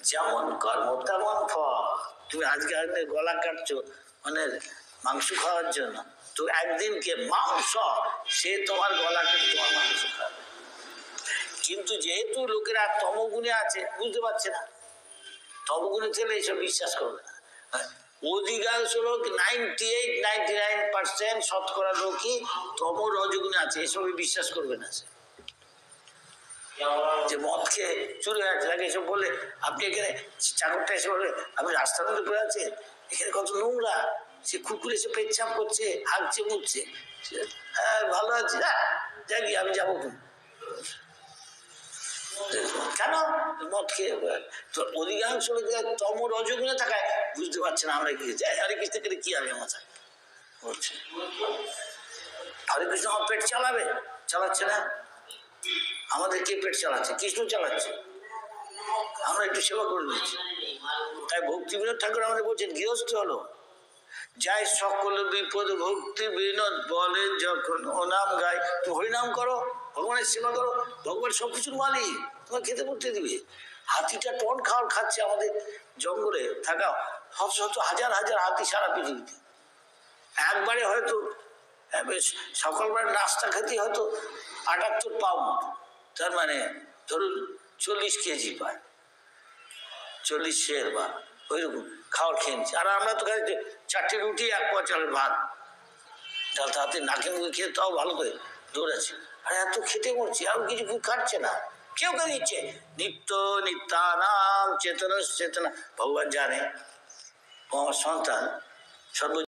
যেমন কর্ম তেমন ফল। তুমি আজকে গলা কাটছো মানে মাংস খাওয়ার জন্য, তো একদিনকে মাংস সে তোমার গলা কেটে তোমার মাংস খাবে। কিন্তু যেহেতু লোকেরা তমগুণে আছে, বুঝতে পারছে না, তমগুণে ছেলে এইসব বিশ্বাস করবে না। অধিকাংশ লোক 98-99% শতকরা লোকই তম রজগুণে আছে, এসবে বিশ্বাস করবে না। সে যে মদ খেয়ে চুরি হয়ে আছে, তাকে এসব বলে আপনি এখানে চাকরটা এসে বলে আপনি রাস্তার মধ্যে পড়ে আছেন, এখানে কত নোংরা, সে কুকুরে এসে পেচ্ছাপ করছে, হাগছে মুখছে, হ্যাঁ ভালো আছে, যাই আমি যাবো কেন মদ খেয়ে। তো অধিকাংশ তম রজগুণে থাকায় বুঝতে পারছে না আমরা কি যাই হরে কৃষ্ণ করে কি হবে মাথায় বলছে হরে কৃষ্ণ আমার পেট চালাবে, চালাচ্ছে না। আমাদের কে পেট চালাচ্ছে? কৃষ্ণ চালাচ্ছে, আমরা একটু সেবা করে দিচ্ছি। তাই ভক্তি বিনোদ ঠাকুর আমাদের বলছেন গৃহস্থ হলো যাই সকল বিপদ ভক্তি বিনোদ বলে যখন ও নাম গায়, তুমি হরিনাম করো, ভগবানের সেবা করো, ভগবান সবকিছুর মালিক, তোমার খেতে পড়তে দিবে। হাতিটা টন খাওয়ার খাচ্ছে আমাদের জঙ্গলে থাকা শত শত হাজার হাজার হাতি সারা পৃথিবীতে। একবারে হয়তো সকালবেলা নাস্তা খেতে হয়তো 78 পাউন্ড, তার মানে ধরুন 40 কেজি পায়, 40 শের বা ওইরকম খাওয়ার খেয়ে নিচ্ছে। আর আমরা তো খাচ্ছি 4টে রুটি 1 পোয়া চালের ভাত, ডাল হাতে নাকে মুখে খেয়ে তাও ভালো করে দৌড়াচ্ছে। আর এত খেতে মরছি, আর কিছু খাচ্ছে না, কেউ কে দিচ্ছে নিত্য নিত্যানাম চেতনা চেতনা। ভগবান জানে আমার সন্তান সর্ব